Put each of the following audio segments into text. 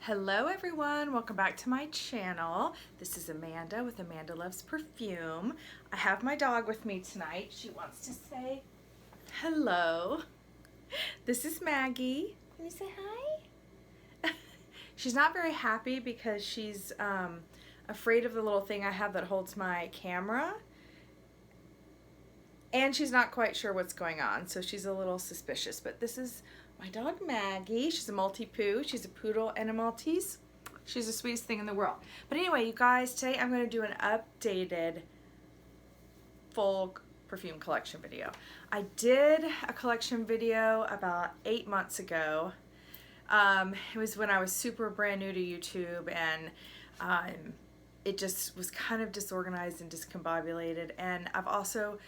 Hello everyone, welcome back to my channel. This is Amanda with Amanda Loves Perfume. I have my dog with me tonight. She wants to say hello. This is Maggie. Can you say hi? She's not very happy because she's afraid of the little thing I have that holds my camera. And she's not quite sure what's going on, so she's a little suspicious. But this is my dog Maggie. She's a Maltipoo. She's a poodle and a Maltese. She's the sweetest thing in the world. But anyway, you guys, today I'm going to do an updated full perfume collection video. I did a collection video about 8 months ago. It was when I was super brand new to YouTube, and it just was kind of disorganized and discombobulated. And I've also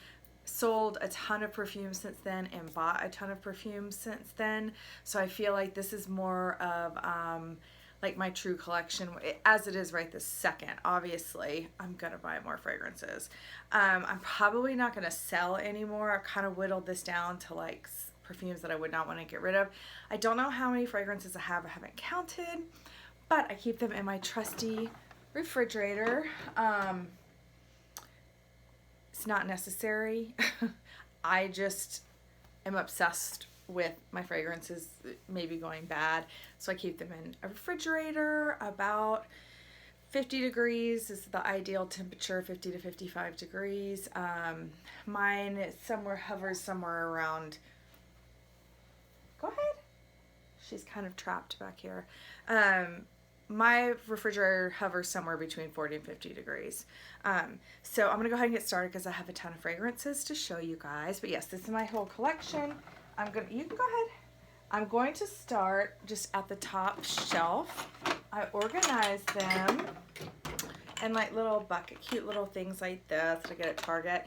sold a ton of perfumes since then and bought a ton of perfumes since then, so I feel like this is more of like my true collection as it is right this second. Obviously I'm gonna buy more fragrances. I'm probably not gonna sell anymore. I've kind of whittled this down to like perfumes that I would not want to get rid of. I don't know how many fragrances I haven't counted, but I keep them in my trusty refrigerator. It's not necessary. I just am obsessed with my fragrances maybe going bad, so I keep them in a refrigerator. About 50 degrees is the ideal temperature, 50 to 55 degrees. Mine hovers somewhere around, go ahead. She's kind of trapped back here. My refrigerator hovers somewhere between 40 and 50 degrees. So I'm gonna go ahead and get started because I have a ton of fragrances to show you guys. But yes, this is my whole collection. You can go ahead. I'm going to start just at the top shelf. I organize them in like little cute little things like this that I get at Target.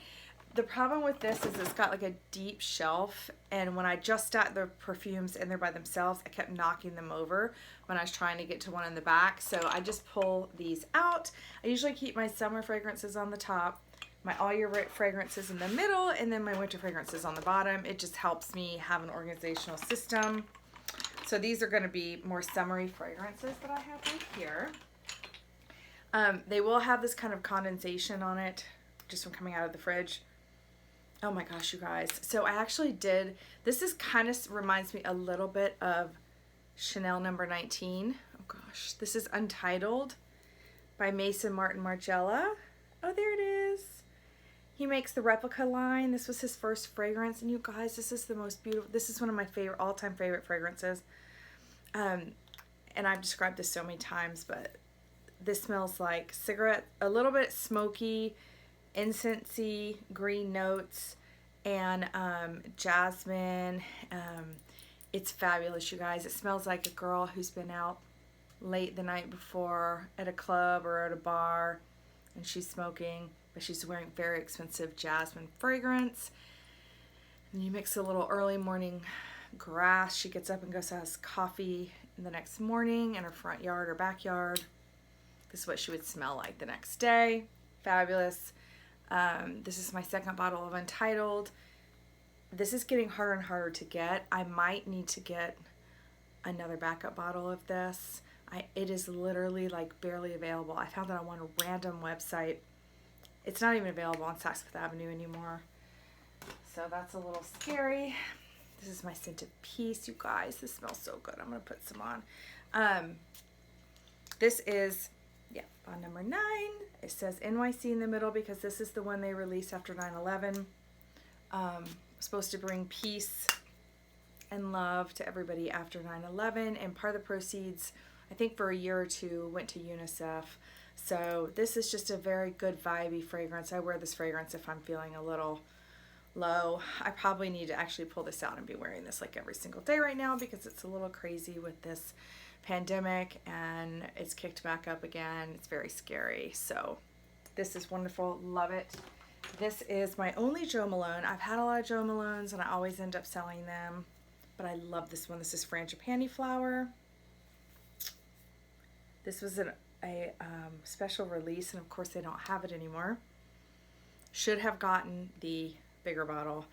The problem with this is it's got like a deep shelf, and when I just stacked the perfumes in there by themselves, I kept knocking them over when I was trying to get to one in the back. So I just pull these out. I usually keep my summer fragrances on the top, my all year fragrances in the middle, and then my winter fragrances on the bottom. It just helps me have an organizational system. So these are going to be more summery fragrances that I have right here. They will have this kind of condensation on it just from coming out of the fridge. Oh my gosh, you guys. So I actually did, this is kind of reminds me a little bit of Chanel No. 19. Oh gosh, this is Untitled by Mason Martin Margiela. Oh, there it is. He makes the replica line. This was his first fragrance, and you guys, this is the most beautiful, this is one of my favorite, all-time favorite fragrances. And I've described this so many times, but this smells like cigarette, a little bit smoky, incensey, green notes, and jasmine. It's fabulous, you guys. It smells like a girl who's been out late the night before at a club or at a bar, and she's smoking, but she's wearing very expensive jasmine fragrance. And you mix a little early morning grass. She gets up and goes has coffee the next morning in her front yard or backyard. This is what she would smell like the next day. Fabulous. This is my second bottle of Untitled. This is getting harder and harder to get. I might need to get another backup bottle of this. It is literally like barely available. I found it on one random website. It's not even available on Saks Fifth Avenue anymore. So that's a little scary. This is my scented piece, you guys. This smells so good. I'm going to put some on. This is bond number 9. It says NYC in the middle because this is the one they released after 9/11. Supposed to bring peace and love to everybody after 9/11, and part of the proceeds, I think for a year or two, went to UNICEF. So this is just a very good vibey fragrance. I wear this fragrance if I'm feeling a little low. I probably need to actually pull this out and be wearing this like every single day right now because it's a little crazy with this pandemic, and it's kicked back up again. It's very scary. So this is wonderful. Love it. This is my only Jo Malone. I've had a lot of Jo Malones and I always end up selling them, but I love this one. This is Frangipani Flower. This was a special release, and of course they don't have it anymore. Should have gotten the bigger bottle.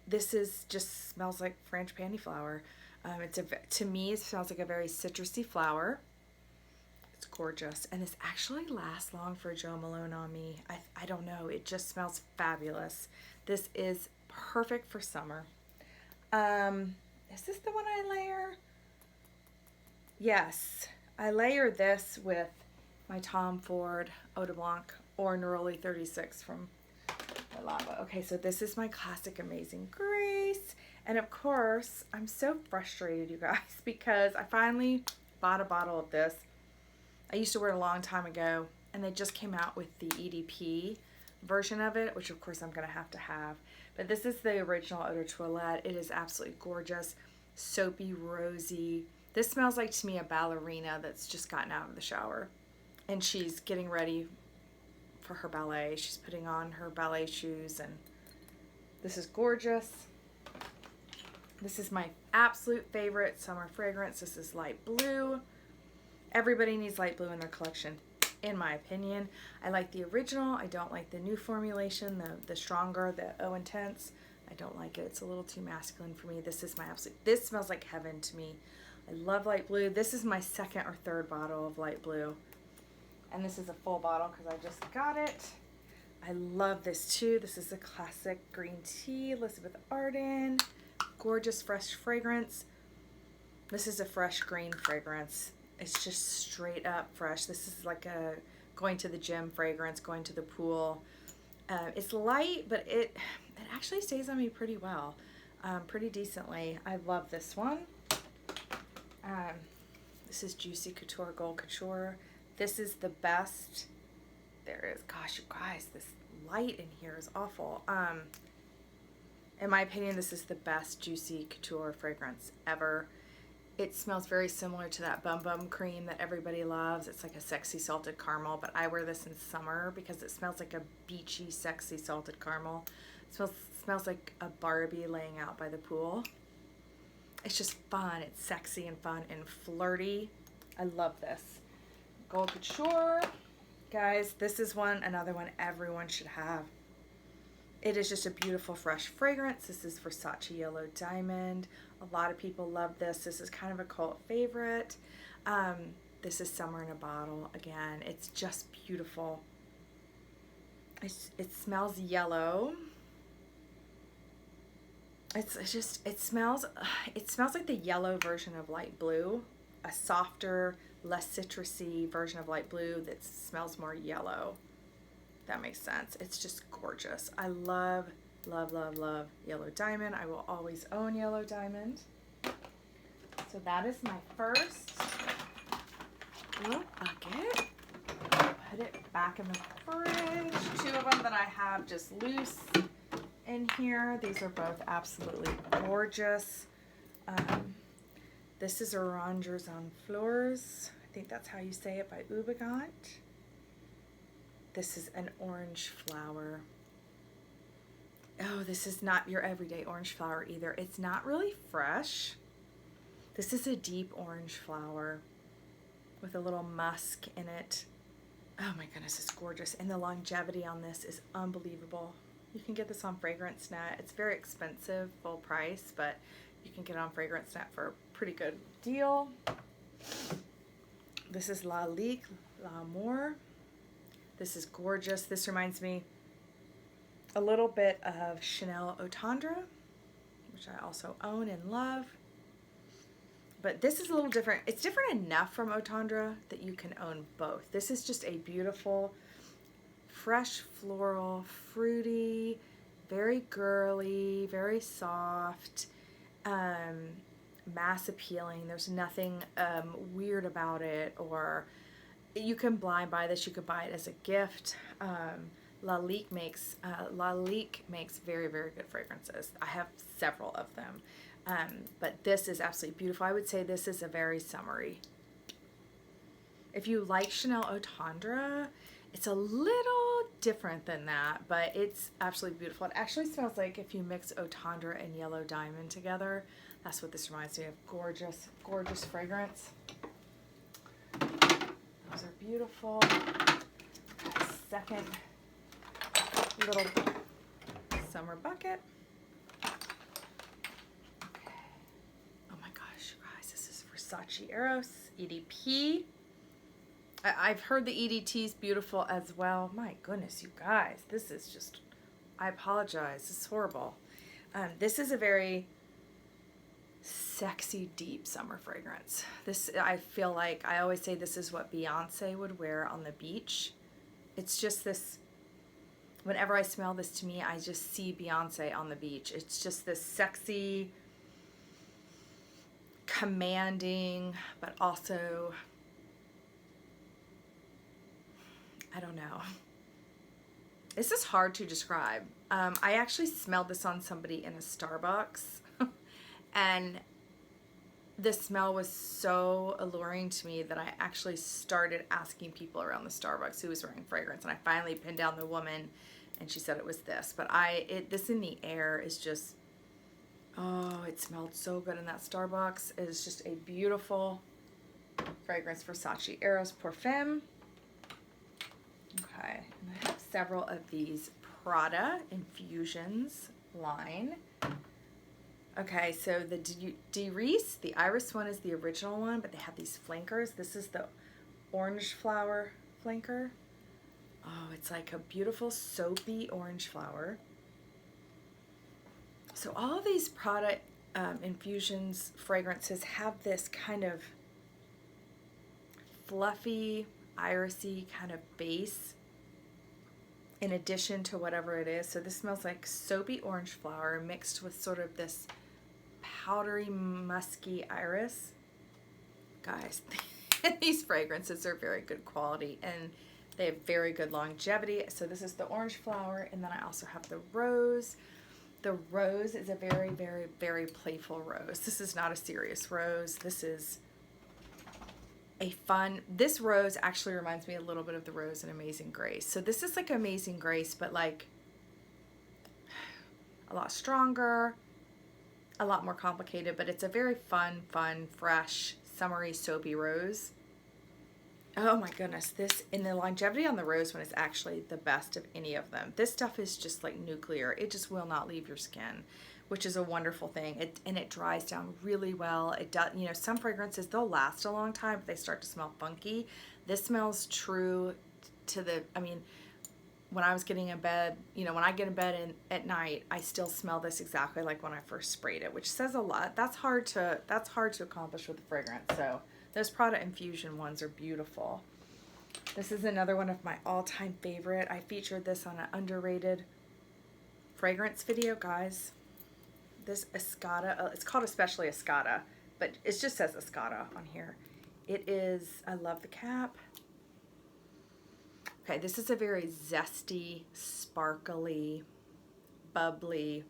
This is just smells like Frangipani flower. To me, it smells like a very citrusy flower. It's gorgeous. And this actually lasts long for Jo Malone on me. I don't know. It just smells fabulous. This is perfect for summer. Is this the one I layer? Yes. I layer this with my Tom Ford Eau de Blanc or Neroli 36 from the Lava. Okay, so this is my classic Amazing Grace. And of course, I'm so frustrated, you guys, because I finally bought a bottle of this. I used to wear it a long time ago, and they just came out with the EDP version of it, which of course I'm going to have. But this is the original Eau de Toilette. It is absolutely gorgeous, soapy, rosy. This smells like, to me, a ballerina that's just gotten out of the shower. And she's getting ready for her ballet. She's putting on her ballet shoes, and this is gorgeous. This is my absolute favorite summer fragrance. This is light blue. Everybody needs light blue in their collection, in my opinion. I like the original. I don't like the new formulation, the stronger, the Eau Intense. I don't like it. It's a little too masculine for me. This is my absolute, this smells like heaven to me. I love light blue. This is my second or third bottle of light blue. And this is a full bottle because I just got it. I love this too. This is a classic green tea, Elizabeth Arden. Gorgeous fresh fragrance. This is a fresh green fragrance. It's just straight up fresh. This is like a going to the gym fragrance, going to the pool. It's light, but it actually stays on me pretty well, pretty decently. I love this one. This is Juicy Couture Gold Couture. This is the best. There is, gosh, you guys, this light in here is awful. In my opinion, this is the best Juicy Couture fragrance ever. It smells very similar to that Bum Bum cream that everybody loves. It's like a sexy salted caramel, but I wear this in summer because it smells like a beachy, sexy salted caramel. It smells like a Barbie laying out by the pool. It's just fun. It's sexy and fun and flirty. I love this. Gold Couture. Guys, this is another one everyone should have. It is just a beautiful, fresh fragrance. This is Versace Yellow Diamond. A lot of people love this. This is kind of a cult favorite. This is Summer in a Bottle. Again, it's just beautiful. It smells yellow. It smells like the yellow version of light blue, a softer, less citrusy version of light blue that smells more yellow. That makes sense. It's just gorgeous. I love, love, love, love Yellow Diamond. I will always own Yellow Diamond. So that is my first little bucket. Put it back in the fridge. Two of them that I have just loose in here. These are both absolutely gorgeous. This is Orangers on Fleurs. I think that's how you say it, by Ubegot. This is an orange flower. Oh, this is not your everyday orange flower either. It's not really fresh. This is a deep orange flower with a little musk in it. Oh my goodness, it's gorgeous. And the longevity on this is unbelievable. You can get this on FragranceNet. It's very expensive, full price, but you can get it on FragranceNet for a pretty good deal. This is Lalique More. This is gorgeous. This reminds me a little bit of Chanel Eau Tendre, which I also own and love. But this is a little different. It's different enough from Eau Tendre that you can own both. This is just a beautiful, fresh floral, fruity, very girly, very soft, mass appealing. There's nothing weird about it, or you can blind buy this. You could buy it as a gift. Lalique makes very, very good fragrances. I have several of them. But this is absolutely beautiful. I would say this is a very summery. If you like Chanel Eau Tendre, it's a little different than that, but it's absolutely beautiful. It actually smells like if you mix Eau Tendre and Yellow Diamond together. That's what this reminds me of. Gorgeous, gorgeous fragrance. Those are beautiful. Second little summer bucket. Versace Eros EDP. I've heard the EDT is beautiful as well. My goodness, you guys, this is just, I apologize, this is horrible. This is a very sexy, deep summer fragrance. This, I feel like, I always say this is what Beyonce would wear on the beach. It's just this, whenever I smell this, to me, I just see Beyonce on the beach. It's just this sexy, commanding, but also, I don't know. This is hard to describe. I actually smelled this on somebody in a Starbucks, and the smell was so alluring to me that I actually started asking people around the Starbucks who was wearing fragrance, and I finally pinned down the woman, and she said it was this. But this in the air is just, oh, it smelled so good in that Starbucks. It is just a beautiful fragrance, Versace Eros Parfum. Okay, and I have several of these Prada Infusions line. Okay, so the Derice, the iris one is the original one, but they have these flankers. This is the orange flower flanker. Oh, it's like a beautiful soapy orange flower. So all of these Prada Infusions fragrances have this kind of fluffy, irisy kind of base in addition to whatever it is. So this smells like soapy orange flower mixed with sort of this powdery, musky iris. Guys, these fragrances are very good quality and they have very good longevity. So this is the orange flower, and then I also have the rose. The rose is a very, very, very playful rose. This is not a serious rose. This is a fun, this rose actually reminds me a little bit of the rose in Amazing Grace. So this is like Amazing Grace, but like a lot stronger, a lot more complicated, but it's a very fun, fresh, summery, soapy rose. Oh my goodness, this, and the longevity on the rose one is actually the best of any of them. This stuff is just like nuclear. It just will not leave your skin, which is a wonderful thing. And it dries down really well. It does, you know, some fragrances, they'll last a long time, but they start to smell funky. This smells true to the, I mean, when I was getting in bed, you know, when I get in bed at night, I still smell this exactly like when I first sprayed it, which says a lot. That's hard to accomplish with a fragrance. So those Prada Infusion ones are beautiful. This is another one of my all-time favorite. I featured this on an underrated fragrance video, guys. This Escada, it's called especially Escada, but it just says Escada on here. It is, I love the cap. Okay, this is a very zesty, sparkly, bubbly,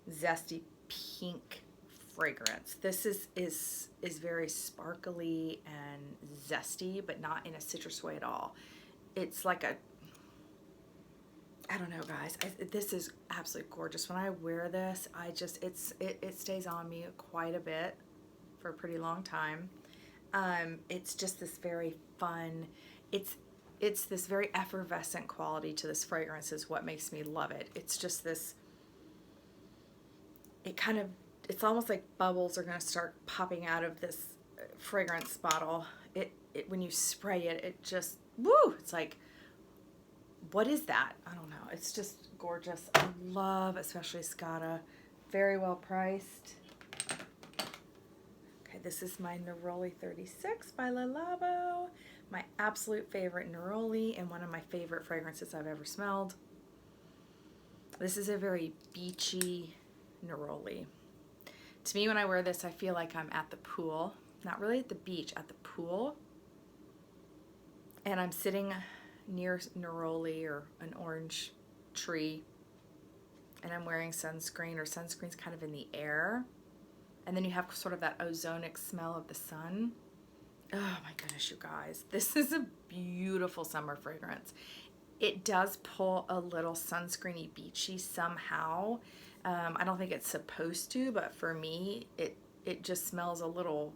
zesty pink fragrance. This is very sparkly and zesty, but not in a citrus way at all. It's like a, I don't know, guys. This is absolutely gorgeous. When I wear this, I just, it stays on me quite a bit for a pretty long time. It's just this very fun, it's this very effervescent quality to this fragrance is what makes me love it. It's just this, it kind of, it's almost like bubbles are going to start popping out of this fragrance bottle. It when you spray it, it just, woo, it's like, what is that? I don't know. It's just gorgeous. I love, especially Scada. Very well priced. Okay, this is my Neroli 36 by Le Labo. My absolute favorite Neroli and one of my favorite fragrances I've ever smelled. This is a very beachy Neroli. To me, when I wear this, I feel like I'm at the pool. Not really at the beach, at the pool. And I'm sitting near Neroli or an orange tree, and I'm wearing sunscreen, or sunscreen's kind of in the air. And then you have sort of that ozonic smell of the sun. Oh my goodness, you guys. This is a beautiful summer fragrance. It does pull a little sunscreeny beachy somehow. I don't think it's supposed to, but for me, it just smells a little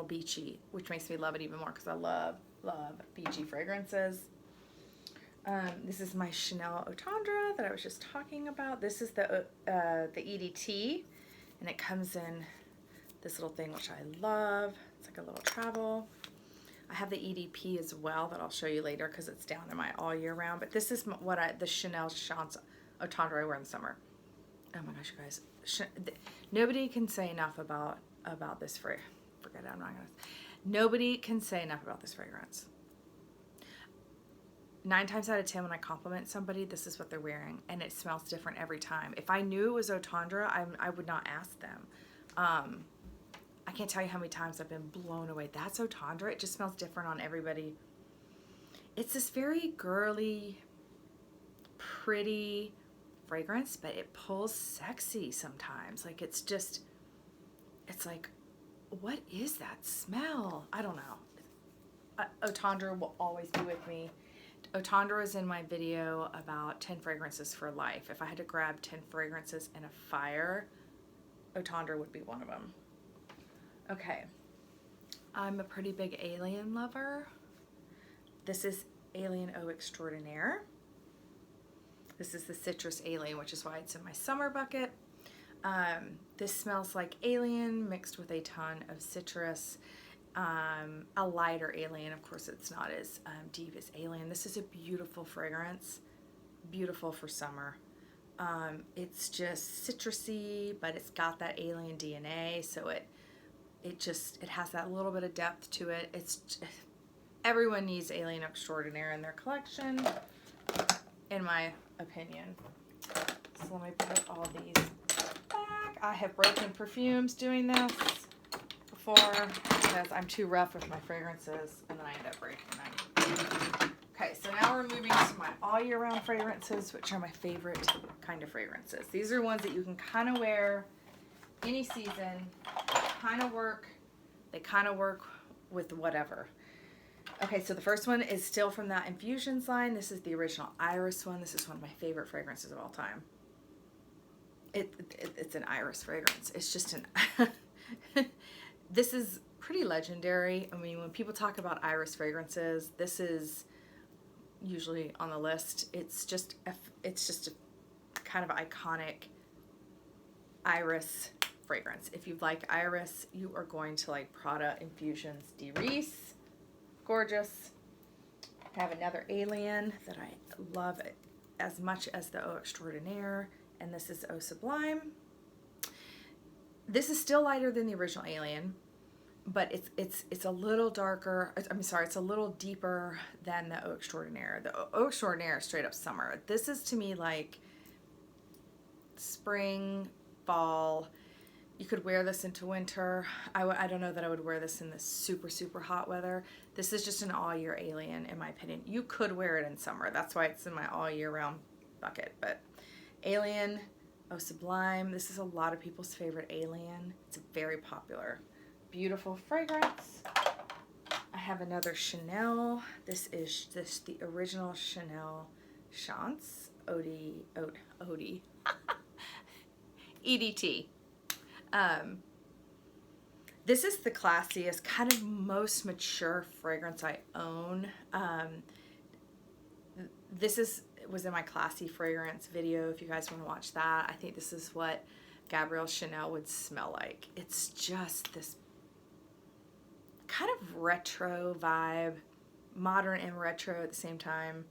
beachy, which makes me love it even more because I love beachy fragrances. This is my Chanel Otandra that I was just talking about. This is the EDT, and it comes in this little thing, which I love. It's like a little travel. I have the EDP as well that I'll show you later because it's down in my all year round. But this is what the Chanel Chance Eau Tendre I wear in the summer. Oh my gosh, you guys. Nobody can say enough about this fragrance. Forget it, I'm not going to. Nobody can say enough about this fragrance. 9 times out of 10 when I compliment somebody, this is what they're wearing. And it smells different every time. If I knew it was Eau Tendre, I would not ask them. I can't tell you how many times I've been blown away. That's Eau Tendre. It just smells different on everybody. It's this very girly, pretty fragrance, but it pulls sexy sometimes. Like it's like, what is that smell? I don't know. Eau Tendre will always be with me. Eau Tendre is in my video about 10 fragrances for life. If I had to grab 10 fragrances in a fire, Eau Tendre would be one of them. Okay, I'm a pretty big Alien lover. This is Alien Eau Extraordinaire. This is the Citrus Alien, which is why it's in my summer bucket. This smells like Alien mixed with a ton of citrus. A lighter Alien, of course it's not as deep as Alien. This is a beautiful fragrance, beautiful for summer. It's just citrusy, but it's got that Alien DNA, so it has that little bit of depth to it. Everyone needs Alien Extraordinaire in their collection, in my opinion. So let me put all these back. I have broken perfumes doing this before because I'm too rough with my fragrances and then I end up breaking them. Okay, so now we're moving to my all year round fragrances, which are my favorite kind of fragrances. These are ones that you can kind of wear any season, they kind of work with whatever. Okay, so the first one is still from that Infusions line. This is the original Iris one. This is one of my favorite fragrances of all time. It's an Iris fragrance. It's just this is pretty legendary. I mean, when people talk about Iris fragrances, this is usually on the list. It's just a kind of iconic Iris fragrance. If you like Iris, you are going to like Prada Infusions de Reese. Gorgeous. I have another Alien that I love as much as the Eau Extraordinaire, and this is Eau Sublime. This is still lighter than the original Alien, but it's a little darker. It's a little deeper than the Eau Extraordinaire. The Eau Extraordinaire is straight up summer. This is to me like spring, fall. You could wear this into winter. I don't know that I would wear this in the super, super hot weather. This is just an all year Alien, in my opinion. You could wear it in summer. That's why it's in my all year round bucket. But Alien, Eau Sublime. This is a lot of people's favorite Alien. It's very popular. Beautiful fragrance. I have another Chanel. This is the original Chanel Chance EDT. This is the classiest, kind of most mature fragrance I own. This was in my classy fragrance video. If you guys want to watch that, I think this is what Gabrielle Chanel would smell like. It's just this kind of retro vibe, modern and retro at the same time.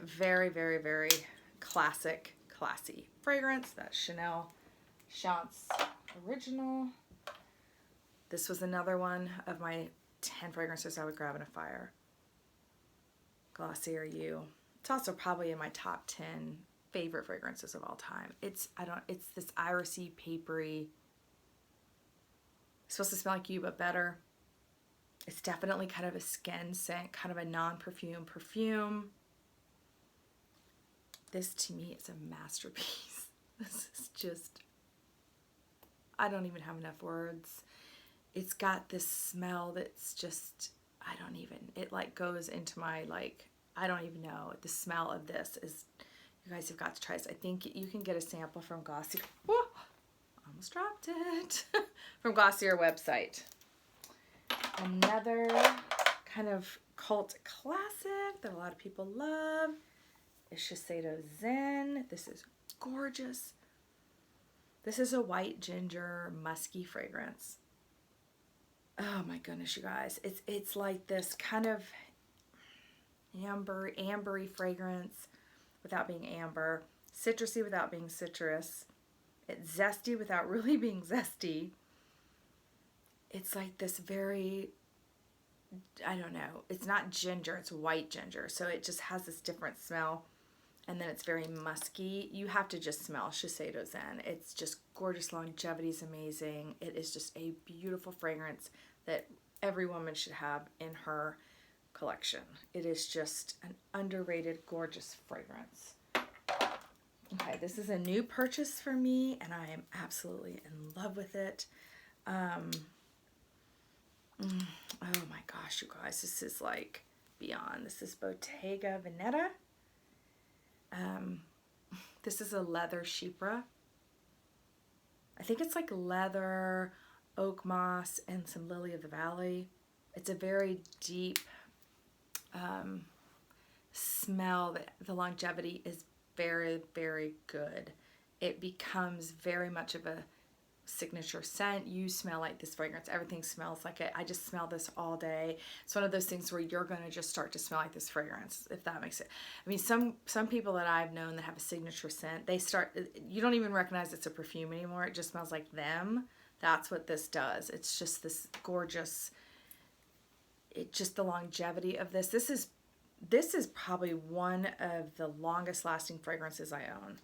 Very, very, very classic, classy fragrance. That's Chanel Chance Original. This was another one of my 10 fragrances I would grab in a fire. Glossier You. It's also probably in my top 10 favorite fragrances of all time. It's this irisy, papery. It's supposed to smell like you, but better. It's definitely kind of a skin scent, kind of a non-perfume perfume. This to me is a masterpiece. This is just, I don't even have enough words. It's got this smell that's just, it like goes into my like, I don't even know. The smell of this is, you guys have got to try this. I think you can get a sample from Glossier. Whoa, almost dropped it. From Glossier website. Another kind of cult classic that a lot of people love is Shizedo Zen. This is gorgeous. This is a white ginger musky fragrance. Oh my goodness, you guys. It's like this kind of ambery fragrance without being amber. Citrusy without being citrus. It's zesty without really being zesty. It's like this very, I don't know, it's not ginger, it's white ginger. So it just has this different smell. And then it's very musky. You have to just smell Shizedo Zen. It's just gorgeous. Longevity is amazing. It is just a beautiful fragrance that every woman should have in her collection. It is just an underrated, gorgeous fragrance. Okay, this is a new purchase for me, and I am absolutely in love with it. Oh my gosh, you guys, this is like beyond. This is Bottega Veneta. This is a leather chypre. I think it's like leather, oak moss, and some lily of the valley. It's a very deep smell. The longevity is very, very good. It becomes very much of a signature scent. You smell like this fragrance. Everything smells like it. I just smell this all day. It's one of those things where you're going to just start to smell like this fragrance, if that makes it. I mean, some people that I've known that have a signature scent, you don't even recognize it's a perfume anymore. It just smells like them. That's what this does. It's just this gorgeous, just the longevity of this. This is probably one of the longest lasting fragrances I own.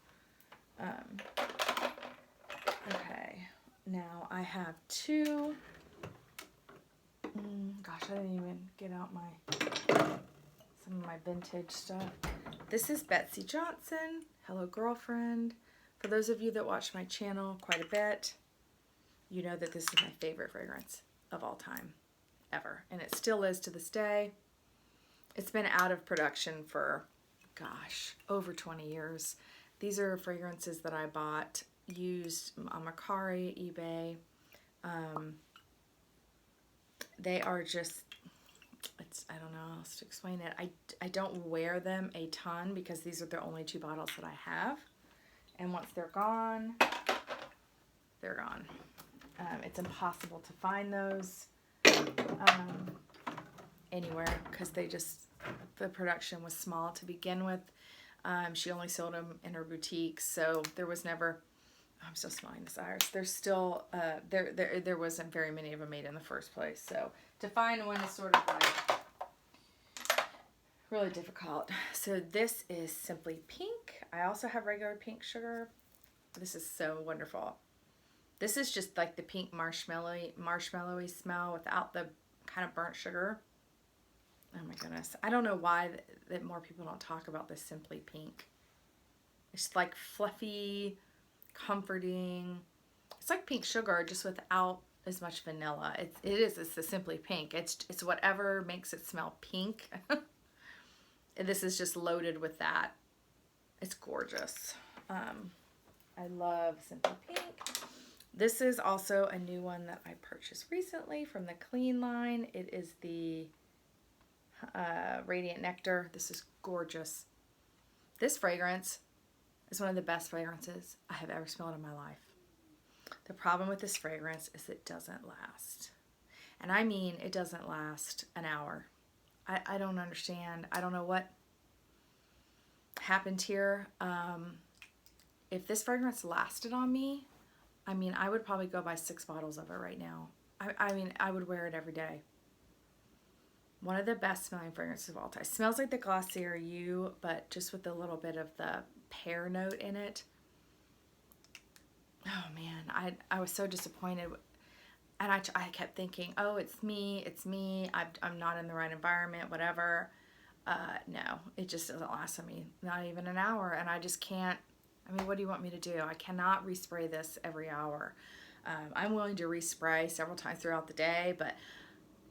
Okay, now I have two. Gosh, I didn't even get out some of my vintage stuff. This is Betsy Johnson, Hello Girlfriend. For those of you that watch my channel quite a bit, you know that this is my favorite fragrance of all time, ever. And it still is to this day. It's been out of production for, gosh, over 20 years. These are fragrances that I bought used on Mercari, eBay. They are just, I don't know how else to explain it. I don't wear them a ton because these are the only 2 bottles that I have. And once they're gone, they're gone. It's impossible to find those anywhere because the production was small to begin with. She only sold them in her boutique, so there was never, I'm still smelling this iris. There's still, there wasn't very many of them made in the first place. So to find one is sort of like really difficult. So this is Simply Pink. I also have regular pink sugar. This is so wonderful. This is just like the pink marshmallowy smell without the kind of burnt sugar. Oh my goodness. I don't know why that more people don't talk about this Simply Pink. It's like fluffy, comforting. It's like pink sugar just without as much vanilla. It's the Simply Pink. It's whatever makes it smell pink. And this is just loaded with that. It's gorgeous. I love Simply Pink. This is also a new one that I purchased recently from the Clean line. It is the Radiant Nectar. This is gorgeous. This fragrance is one of the best fragrances I have ever smelled in my life. The problem with this fragrance is it doesn't last. And I mean, it doesn't last an hour. I don't understand. I don't know what happened here. If this fragrance lasted on me, I mean, I would probably go buy 6 bottles of it right now. I mean, I would wear it every day. One of the best smelling fragrances of all time. It smells like the Glossier You, but just with a little bit of the pear note in it. Oh man, I was so disappointed. And I kept thinking, oh, it's me. I'm not in the right environment, whatever. No, it just doesn't last on me. Not even an hour. And I just can't. I mean, what do you want me to do? I cannot respray this every hour. I'm willing to respray several times throughout the day, but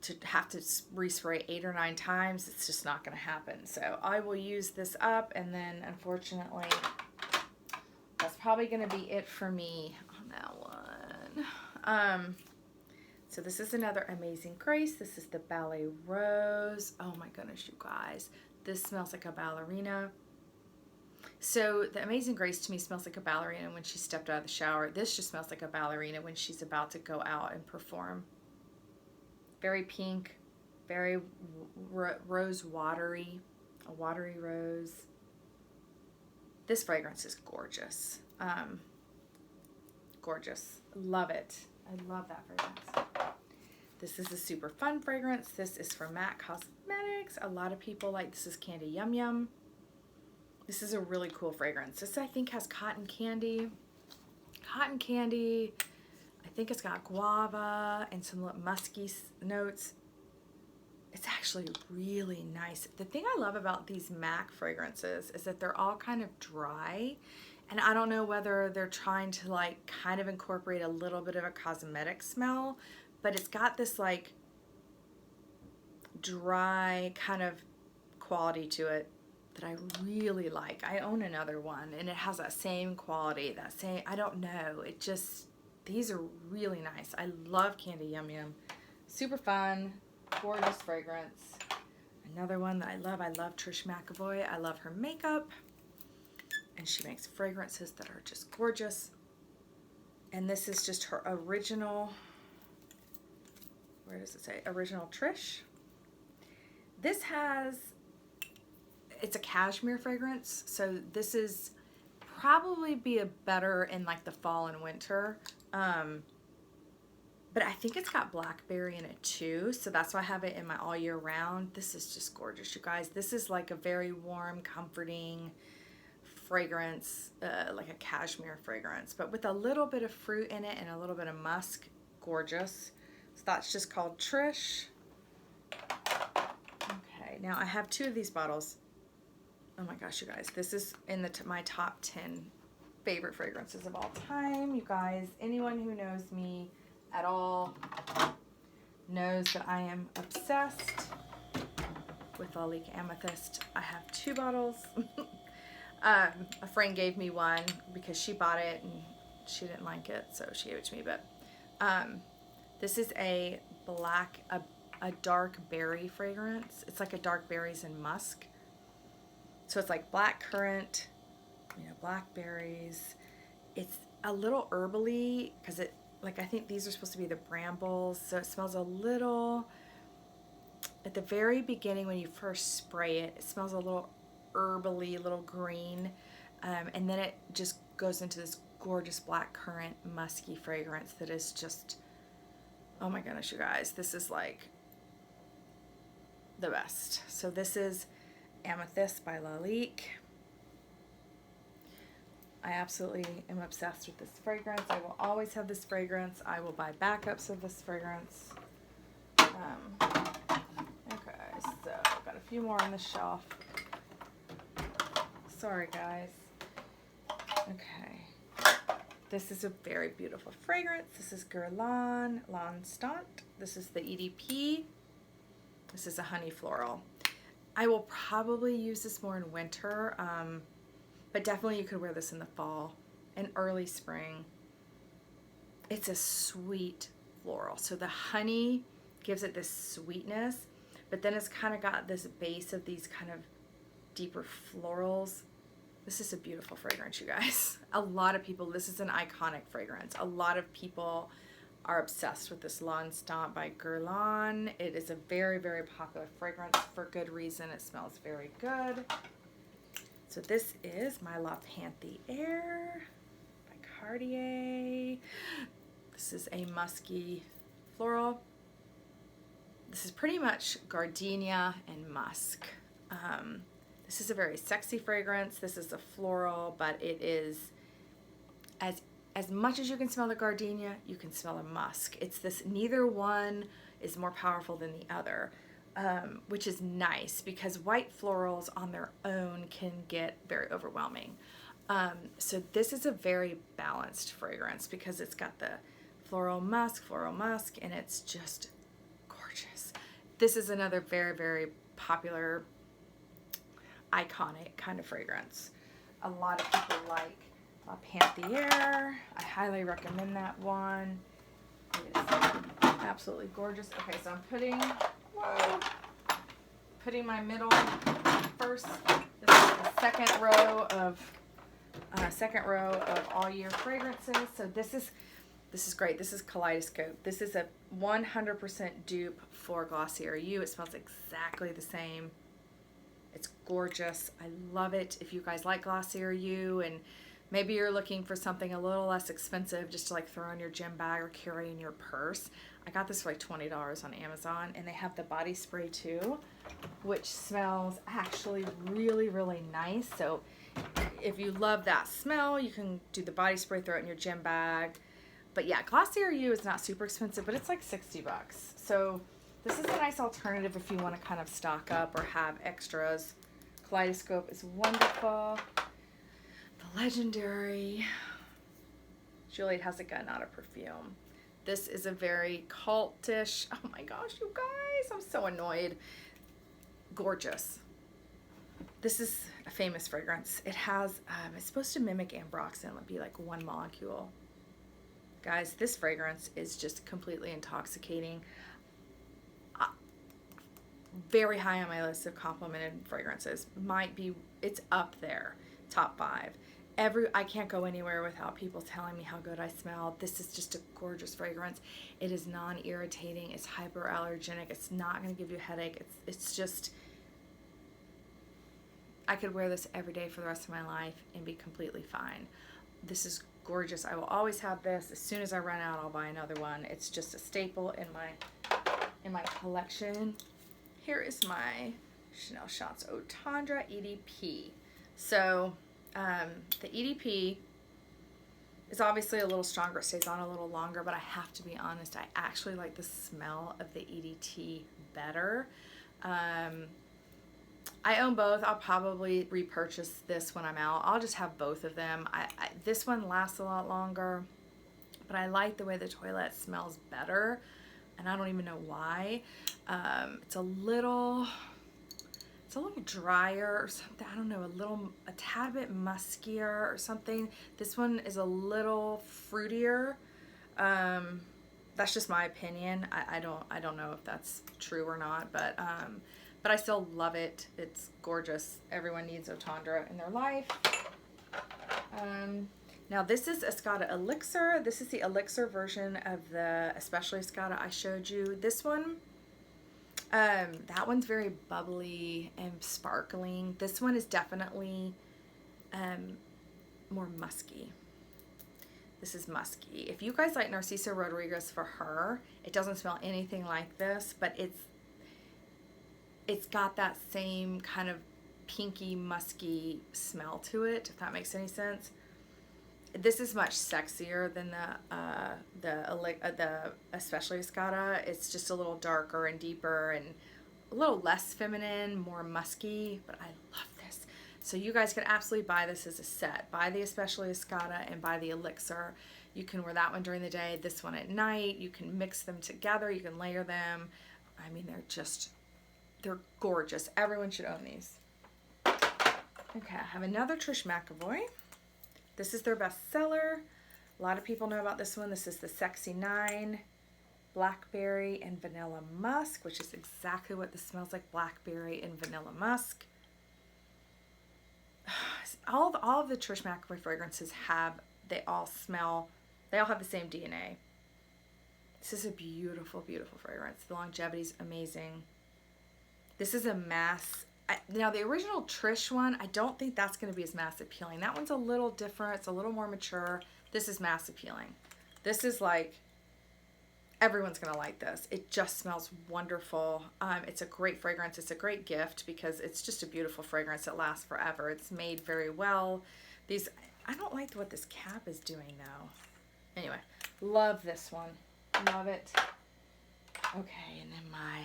to have to respray 8 or 9 times, it's just not going to happen. So I will use this up, and then unfortunately, that's probably going to be it for me on that one. So this is another Amazing Grace. This is the Ballet Rose. Oh my goodness, you guys. This smells like a ballerina. So the Amazing Grace to me smells like a ballerina when she stepped out of the shower. This just smells like a ballerina when she's about to go out and perform. Very pink, very rose watery, a watery rose. This fragrance is gorgeous. Gorgeous. Love it. I love that fragrance. This is a super fun fragrance. This is from MAC Cosmetics. A lot of people like this. Is Candy Yum Yum. This is a really cool fragrance. This I think has cotton candy. Cotton candy. I think it's got guava and some musky notes. It's actually really nice. The thing I love about these MAC fragrances is that they're all kind of dry. And I don't know whether they're trying to like kind of incorporate a little bit of a cosmetic smell, but it's got this like dry kind of quality to it that I really like. I own another one and it has that same quality, that same, I don't know. It just, these are really nice. I love Candy Yum Yum. Super fun, gorgeous fragrance. Another one that I love Trish McEvoy. I love her makeup. And she makes fragrances that are just gorgeous. And this is just her original, where does it say? Original Trish. This has, it's a cashmere fragrance. So this is probably be a better in like the fall and winter. But I think it's got blackberry in it too. So that's why I have it in my all year round. This is just gorgeous, you guys. This is like a very warm, comforting fragrance, like a cashmere fragrance, but with a little bit of fruit in it and a little bit of musk. Gorgeous. So that's just called Trish. Okay, now I have 2 of these bottles. Oh my gosh, you guys, this is in my top 10 favorite fragrances of all time. You guys, anyone who knows me at all knows that I am obsessed with Lalique Amethyst. I have 2 bottles. A friend gave me one because she bought it and she didn't like it, so she gave it to me. But this is a dark berry fragrance. It's like a dark berries and musk. So it's like black currant, blackberries. It's a little herbally because it, like, I think these are supposed to be the brambles. So it smells a little, at the very beginning when you first spray it, it smells a little herbally, little green, and then it just goes into this gorgeous black currant musky fragrance that is just, oh my goodness, you guys, this is like the best. So this is Amethyst by Lalique. I absolutely am obsessed with this fragrance. I will always have this fragrance. I will buy backups of this fragrance. Okay, so I've got a few more on the shelf. Sorry, guys. Okay. This is a very beautiful fragrance. This is Guerlain L'Instant. This is the EDP. This is a honey floral. I will probably use this more in winter, but definitely you could wear this in the fall and early spring. It's a sweet floral. So the honey gives it this sweetness, but then it's kind of got this base of these kind of deeper florals. This is a beautiful fragrance, you guys. A lot of people, this is an iconic fragrance. A lot of people are obsessed with this L'Instant by Guerlain. It is a very, very popular fragrance for good reason. It smells very good. So this is my La Panthere by Cartier. This is a musky floral. This is pretty much gardenia and musk. This is a very sexy fragrance. This is a floral, but it is as much as you can smell the gardenia, you can smell the musk. It's this, neither one is more powerful than the other, which is nice because white florals on their own can get very overwhelming. So this is a very balanced fragrance because it's got the floral musk, and it's just gorgeous. This is another very, very popular, iconic kind of fragrance. A lot of people like La Panthere. I highly recommend that one. It is absolutely gorgeous. Okay, so I'm putting my middle first. This is the second row of all year fragrances. So this is great. This is Kaleidoscope. This is a 100% dupe for Glossier You. It smells exactly the same. It's gorgeous. I love it. If you guys like Glossier You and maybe you're looking for something a little less expensive just to like throw in your gym bag or carry in your purse, I got this for like $20 on Amazon, and they have the body spray too, which smells actually really, really nice. So if you love that smell, you can do the body spray, throw it in your gym bag. But yeah, Glossier You is not super expensive, but it's like $60. So this is a nice alternative if you want to kind of stock up or have extras. Kaleidoscope is wonderful. The legendary Juliette Has not a perfume. This is a very cultish, oh my gosh, you guys, I'm so annoyed. Gorgeous. This is a famous fragrance. It has, it's supposed to mimic ambroxan, it'd be like one molecule. Guys, this fragrance is just completely intoxicating. Very high on my list of complimented fragrances. It's up there, top 5. I can't go anywhere without people telling me how good I smell. This is just a gorgeous fragrance. It is non-irritating. It's hyperallergenic. It's not going to give you a headache. It's just, I could wear this every day for the rest of my life and be completely fine. This is gorgeous. I will always have this. As soon as I run out, I'll buy another one. It's just a staple in my collection. Here is my Chanel Chance Eau EDP. So the EDP is obviously a little stronger. It stays on a little longer, but I have to be honest, I actually like the smell of the EDT better. I own both. I'll probably repurchase this when I'm out. I'll just have both of them. This one lasts a lot longer, but I like the way the toilette smells better, and I don't even know why. It's a little drier or something. I don't know, a tad bit muskier or something. This one is a little fruitier. That's just my opinion. I don't know if that's true or not, but I still love it. It's gorgeous. Everyone needs Eau in their life. Now this is Escada Elixir. This is the Elixir version of the Especially Escada I showed you. This one, that one's very bubbly and sparkling. This one is definitely more musky. This is musky. If you guys like Narciso Rodriguez for her, it doesn't smell anything like this, but it's got that same kind of pinky, musky smell to it, if that makes any sense. This is much sexier than the Especially Escada. It's just a little darker and deeper and a little less feminine, more musky, but I love this. So you guys can absolutely buy this as a set. Buy the Especially Escada and buy the Elixir. You can wear that one during the day, this one at night. You can mix them together. You can layer them. I mean, they're gorgeous. Everyone should own these. Okay, I have another Trish McEvoy. This is their bestseller. A lot of people know about this one. This is the Sexy 9 Blackberry and Vanilla Musk, which is exactly what this smells like, blackberry and vanilla musk. All of the Trish McEvoy fragrances they all have the same DNA. This is a beautiful, beautiful fragrance. The longevity is amazing. This is a mass. Now, the original Trish one, I don't think that's going to be as mass appealing. That one's a little different. It's a little more mature. This is mass appealing. This is like, everyone's going to like this. It just smells wonderful. It's a great fragrance. It's a great gift because it's just a beautiful fragrance that lasts forever. It's made very well. I don't like what this cap is doing now. Anyway, love this one. Love it. Okay, and then my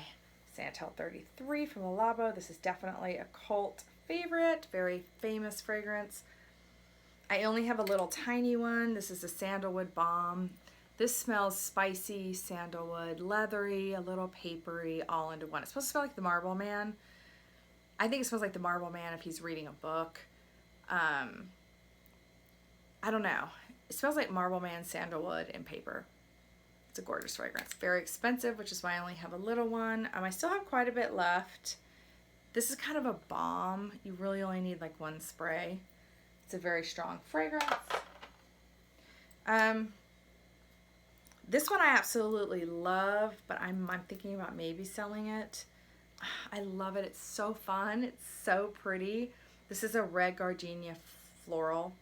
Santal 33 from Le Labo. This is definitely a cult favorite, very famous fragrance. I only have a little tiny one. This is a Sandalwood Balm. This smells spicy, sandalwood, leathery, a little papery, all into one. It's supposed to smell like the Marble Man. I think it smells like the Marble Man if he's reading a book. I don't know. It smells like Marble Man, sandalwood, and paper. It's a gorgeous fragrance. Very expensive, which is why I only have a little one. I still have quite a bit left. This is kind of a balm. You really only need like one spray. It's a very strong fragrance. This one I absolutely love, but I'm thinking about maybe selling it. I love it. It's so fun. It's so pretty. This is a red gardenia floral.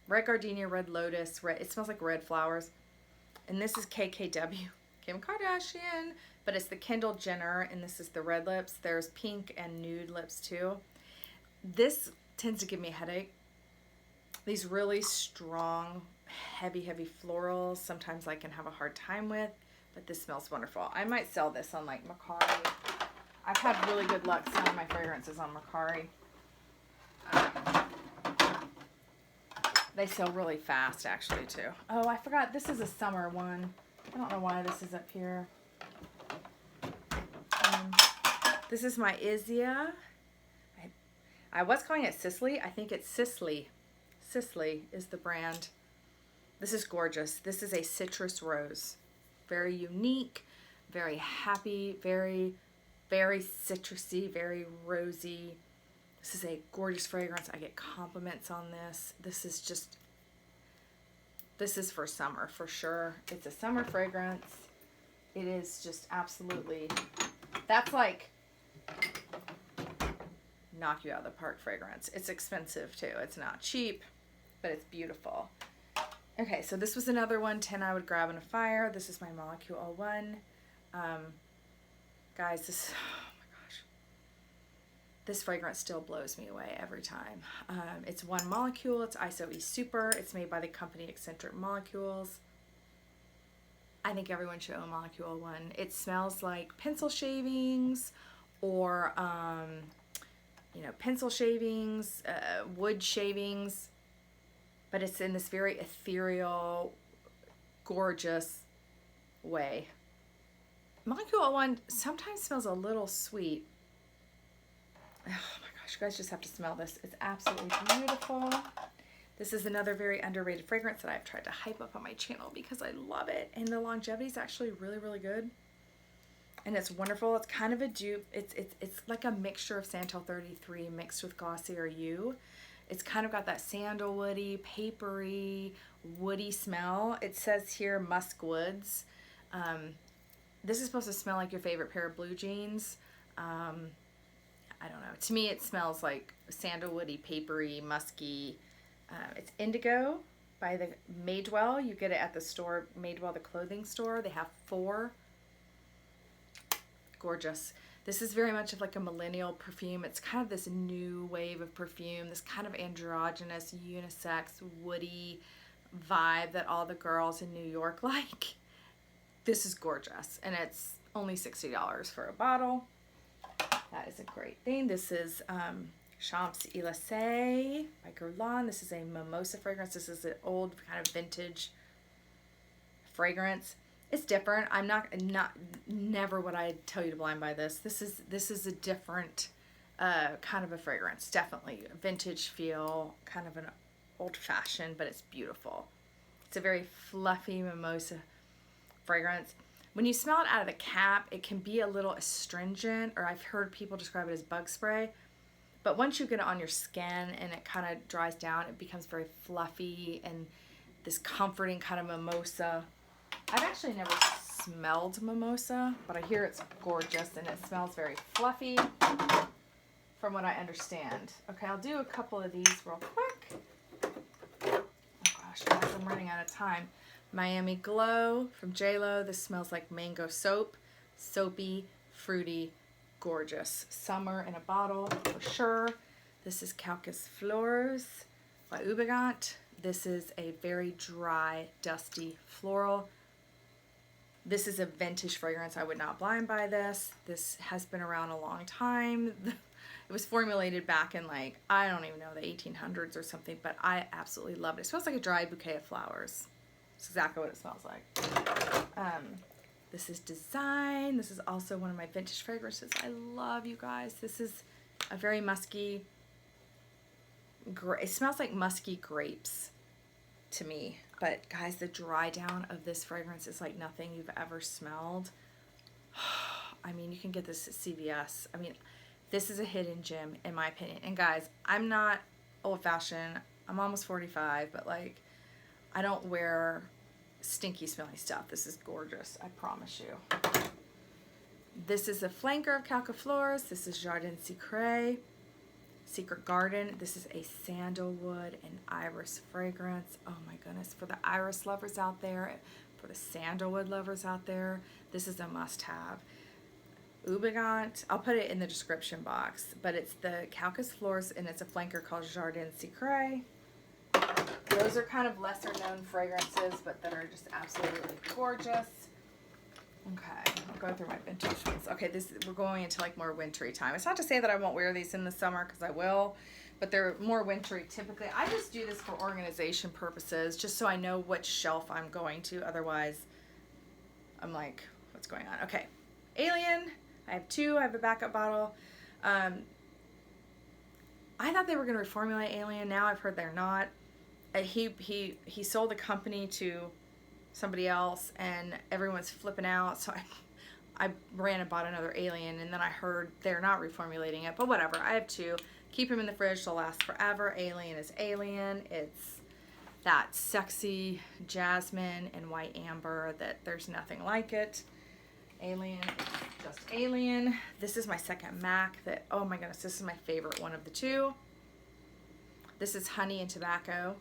Red gardenia, red lotus, red. It smells like red flowers. And this is KKW, Kim Kardashian, but it's the Kendall Jenner, and this is the red lips. There's pink and nude lips too. This tends to give me a headache. These really strong, heavy florals, sometimes I can have a hard time with, but this smells wonderful. I might sell this on like Mercari. I've had really good luck selling my fragrances on Mercari. They sell really fast actually too. Oh, I forgot, this is a summer one. I don't know why this is up here. This is my Isia. I was calling it Sicily. I think it's Sicily. Sicily is the brand. This is gorgeous. This is a citrus rose. Very unique, very happy, very citrusy, very rosy. This is a gorgeous fragrance. I get compliments on this. This is for summer for sure. It's a summer fragrance. It is just absolutely, that's like knock you out of the park fragrance. It's expensive too. It's not cheap, but it's beautiful. Okay, so this was another one, 10 I would grab in a fire. This is my Molecule 01. Guys, this, oh my gosh. This fragrance still blows me away every time. It's one molecule. It's ISO E Super. It's made by the company Eccentric Molecules. I think everyone should own Molecule 1. It smells like pencil shavings or, you know, pencil shavings, wood shavings, but it's in this very ethereal, gorgeous way. Molecule 1 sometimes smells a little sweet. Oh my gosh, you guys just have to smell this. It's absolutely beautiful. This is another very underrated fragrance that I've tried to hype up on my channel because I love it. And the longevity is actually really, really good. And it's wonderful. It's kind of a dupe. It's like a mixture of Santal 33 mixed with Glossier You. It's kind of got that sandalwoody, papery, woody smell. It says here musk woods. This is supposed to smell like your favorite pair of blue jeans. I don't know. To me, it smells like sandalwoody, papery, musky. It's Indigo by the Madewell. You get it at the store, Madewell, the clothing store. They have 4. Gorgeous. This is very much of like a millennial perfume. It's kind of this new wave of perfume, this kind of androgynous, unisex, woody vibe that all the girls in New York like. This is gorgeous, and it's only $60 for a bottle. That is a great thing. This is Chance EDT by Guerlain. This is a mimosa fragrance. This is an old kind of vintage fragrance. It's different. I'm never would I tell you to blind buy this. This is a different kind of a fragrance. Definitely a vintage feel, kind of an old fashioned, but it's beautiful. It's a very fluffy mimosa fragrance. When you smell it out of the cap, it can be a little astringent, or I've heard people describe it as bug spray. But once you get it on your skin and it kind of dries down, it becomes very fluffy and this comforting kind of mimosa. I've actually never smelled mimosa, but I hear it's gorgeous and it smells very fluffy from what I understand. Okay, I'll do a couple of these real quick. Oh gosh, guys, I'm running out of time. Miami Glow from JLo. This smells like mango soap. Soapy, fruity, gorgeous. Summer in a bottle for sure. This is Caucus Fleurs by Ubigant. This is a very dry, dusty floral. This is a vintage fragrance. I would not blind buy this. This has been around a long time. It was formulated back in like, I don't even know, the 1800s or something, but I absolutely love it. It smells like a dry bouquet of flowers. It's exactly what it smells like. This is Design. This is also one of my vintage fragrances. I love you guys. This is a very musky, it smells like musky grapes to me. But guys, the dry down of this fragrance is like nothing you've ever smelled. I mean, you can get this at CVS. I mean, This is a hidden gem in my opinion. And guys, I'm not old-fashioned. I'm almost 45, but like, I don't wear stinky smelly stuff. This is gorgeous, I promise you. This is a flanker of Fleurs. This is Jardin Secret, Secret Garden. This is a sandalwood and iris fragrance. Oh my goodness, for the iris lovers out there, for the sandalwood lovers out there, this is a must-have. Ubigant, I'll put it in the description box, but it's the Fleurs and it's a flanker called Jardin Secret. Those are kind of lesser known fragrances, but that are just absolutely gorgeous. Okay, I'll go through my vintage ones. Okay, we're going into like more wintry time. It's not to say that I won't wear these in the summer, because I will, but they're more wintry typically. I just do this for organization purposes, just so I know which shelf I'm going to. Otherwise, I'm like, what's going on? Okay, Alien. I have two. I have a backup bottle. I thought they were going to reformulate Alien. Now I've heard they're not. He sold the company to somebody else, and everyone's flipping out. So I ran and bought another Alien, and then I heard they're not reformulating it. But whatever. I have two. Keep them in the fridge. They'll last forever. Alien is Alien. It's that sexy jasmine and white amber that there's nothing like it. Alien is just Alien. This is my second MAC that, oh my goodness, this is my favorite one of the two. This is Honey and Tobacco.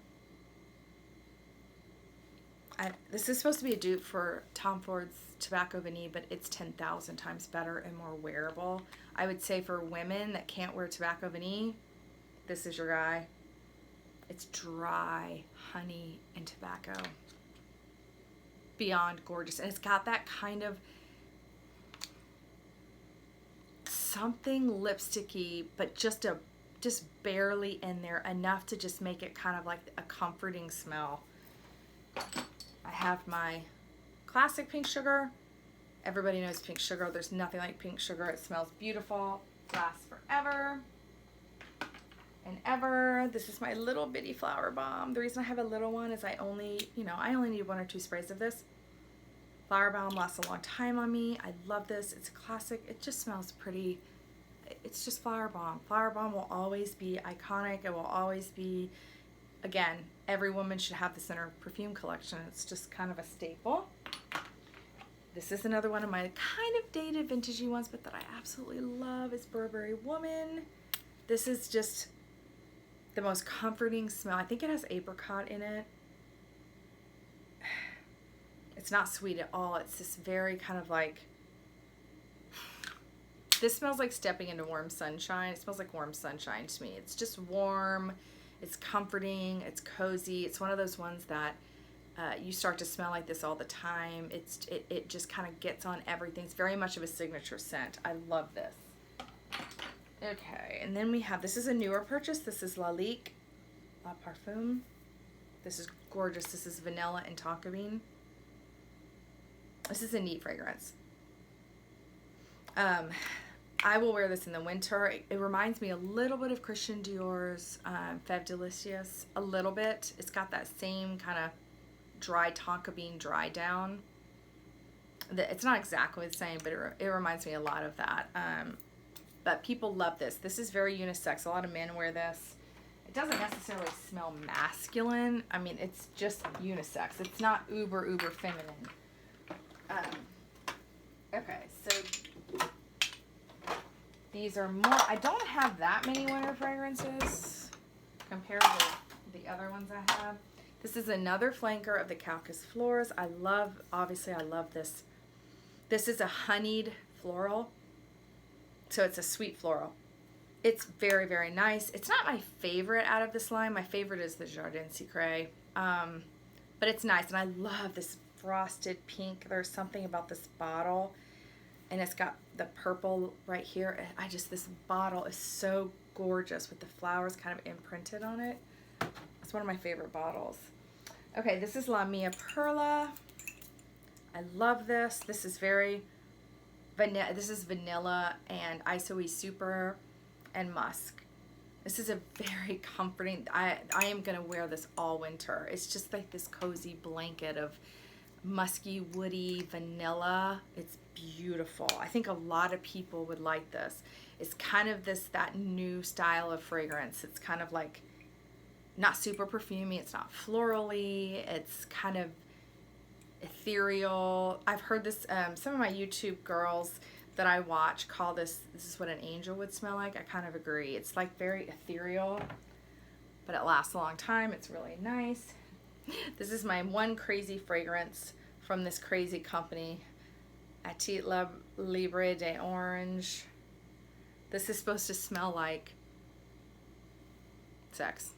This is supposed to be a dupe for Tom Ford's Tobacco Vanille, but it's 10,000 times better and more wearable. I would say for women that can't wear Tobacco Vanille, this is your guy. It's dry honey and tobacco. Beyond gorgeous. And it's got that kind of something lipsticky, but just barely in there, enough to just make it kind of like a comforting smell. I have my classic pink sugar. Everybody knows pink sugar. There's nothing like pink sugar. It smells beautiful. Lasts forever and ever. This is my little bitty flower bomb. The reason I have a little one is I only need 1 or 2 sprays of this. Flower Balm lasts a long time on me. I love this. It's a classic. It just smells pretty. It's just Flower Balm. Flower Balm will always be iconic. It will always be, again, every woman should have this in her perfume collection. It's just kind of a staple. This is another one of my kind of dated vintagey ones, but that I absolutely love. Is Burberry Woman. This is just the most comforting smell. I think it has apricot in it. It's not sweet at all. It's this very kind of like, this smells like stepping into warm sunshine. It smells like warm sunshine to me. It's just warm. It's comforting. It's cozy. It's one of those ones that you start to smell like this all the time. It just kind of gets on everything. It's very much of a signature scent. I love this. Okay, and then we have, this is a newer purchase. This is Lalique Parfum. This is gorgeous. This is vanilla and tonka bean. This is a neat fragrance. I will wear this in the winter. It reminds me a little bit of Christian Dior's Fève Delicious. A little bit. It's got that same kind of dry tonka bean dry down. It's not exactly the same, but it reminds me a lot of that. But people love this. This is very unisex. A lot of men wear this. It doesn't necessarily smell masculine. I mean, it's just unisex. It's not uber feminine. Okay, so these are more, I don't have that many winter fragrances compared to the other ones I have. This is another flanker of the Fleurs. Obviously I love this. This is a honeyed floral. So it's a sweet floral. It's very, very nice. It's not my favorite out of this line. My favorite is the Jardin Secret. But it's nice, and I love this frosted pink. There's something about this bottle, and it's got the purple right here. This bottle is so gorgeous with the flowers kind of imprinted on it. It's one of my favorite bottles. Okay, this is Ma Perla. I love this. This is very vanilla. This is vanilla and isoe super and musk. This is a very comforting. I am gonna wear this all winter. It's just like this cozy blanket of musky, woody vanilla. It's beautiful. I think a lot of people would like this. It's kind of that new style of fragrance. It's kind of like not super perfumey. It's not florally. It's kind of ethereal. I've heard this, some of my YouTube girls that I watch call this is what an angel would smell like. I kind of agree. It's like very ethereal, but it lasts a long time. It's really nice. This is my one crazy fragrance from this crazy company, Atelier Libre de Orange. This is supposed to smell like sex.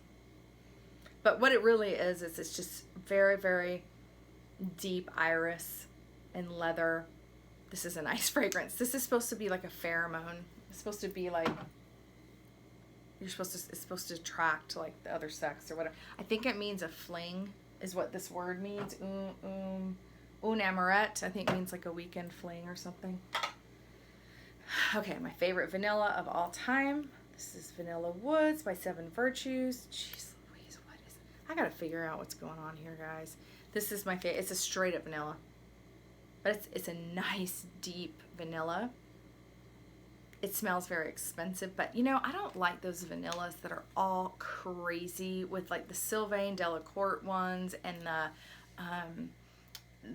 But what it really is it's just very, very deep iris and leather. This is a nice fragrance. This is supposed to be like a pheromone. It's supposed to be like, it's supposed to attract like the other sex or whatever. I think it means a fling is what this word means. Un amourette, I think means like a weekend fling or something. Okay, my favorite vanilla of all time. This is Vanilla Woods by Seven Virtues. Jeez Louise, what is it? I gotta figure out what's going on here, guys. This is my favorite. It's a straight up vanilla. But it's a nice, deep vanilla. It smells very expensive, but you know, I don't like those vanillas that are all crazy with like the Sylvain Delacourt ones and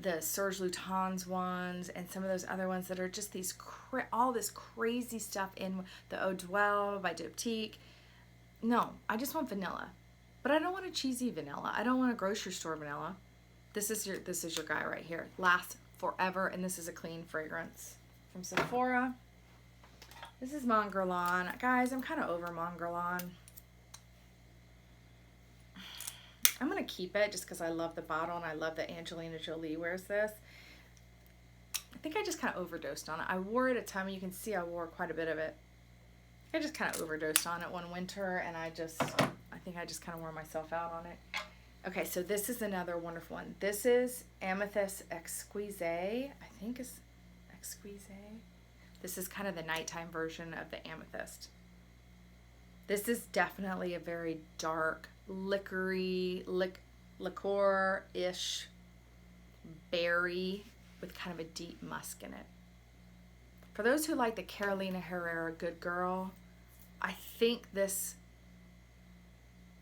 the Serge Lutens ones and some of those other ones that are just these all this crazy stuff in the Eau Duelle by Diptyque. No, I just want vanilla. But I don't want a cheesy vanilla. I don't want a grocery store vanilla. This is your guy right here. Lasts forever, and this is a clean fragrance from Sephora. This is Monguerland. Guys, I'm kind of over Monguerland. I'm going to keep it just because I love the bottle and I love that Angelina Jolie wears this. I think I just kind of overdosed on it. I wore it a time. You can see I wore quite a bit of it. I just kind of overdosed on it one winter, and I think I just kind of wore myself out on it. Okay, so this is another wonderful one. This is Amethyst Exquise. I think it's Exquise. This is kind of the nighttime version of the Amethyst. This is definitely a very dark, liquor-y, liqueur-ish berry with kind of a deep musk in it. For those who like the Carolina Herrera Good Girl, I think this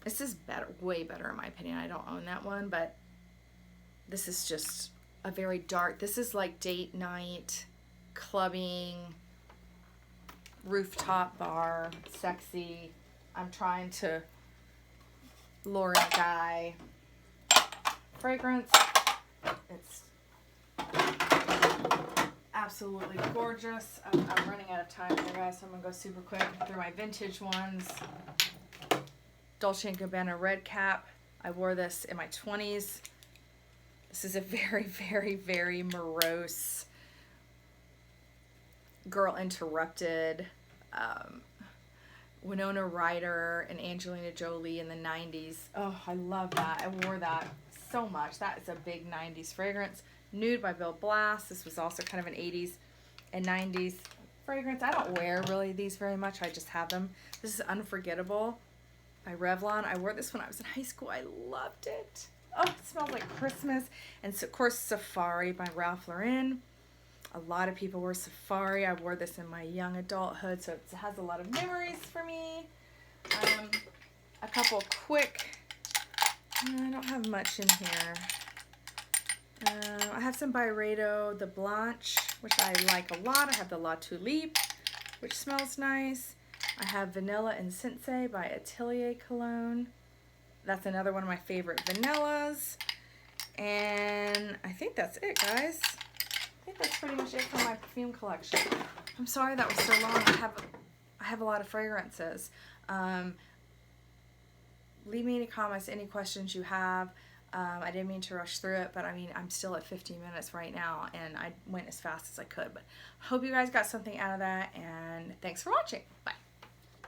is better, way better in my opinion. I don't own that one, but this is just a very dark, this is like date night, clubbing, rooftop bar, sexy. I'm trying to lure in a guy. Fragrance. It's absolutely gorgeous. I'm running out of time here, guys, so I'm going to go super quick through my vintage ones. Dolce & Gabbana Red Cap. I wore this in my 20s. This is a very, very, very morose, Girl Interrupted, Winona Ryder and Angelina Jolie in the 90s. Oh, I love that. I wore that so much. That is a big 90s fragrance. Nude by Bill Blass. This was also kind of an 80s and 90s fragrance. I don't wear really these very much. I just have them. This is Unforgettable by Revlon. I wore this when I was in high school. I loved it. Oh, it smells like Christmas. And so, of course, Safari by Ralph Lauren. A lot of people wear Safari. I wore this in my young adulthood, so it has a lot of memories for me. A couple quick, I don't have much in here. I have some Byredo, the Blanche, which I like a lot. I have the La Tulipe, which smells nice. I have Vanilla and Sensei by Atelier Cologne. That's another one of my favorite vanillas. And I think that's it, guys. I think that's pretty much it for my perfume collection. I'm sorry that was so long. I have a lot of fragrances. Leave me any comments, any questions you have. I didn't mean to rush through it, but I mean, I'm still at 15 minutes right now, and I went as fast as I could. But hope you guys got something out of that, and thanks for watching. Bye.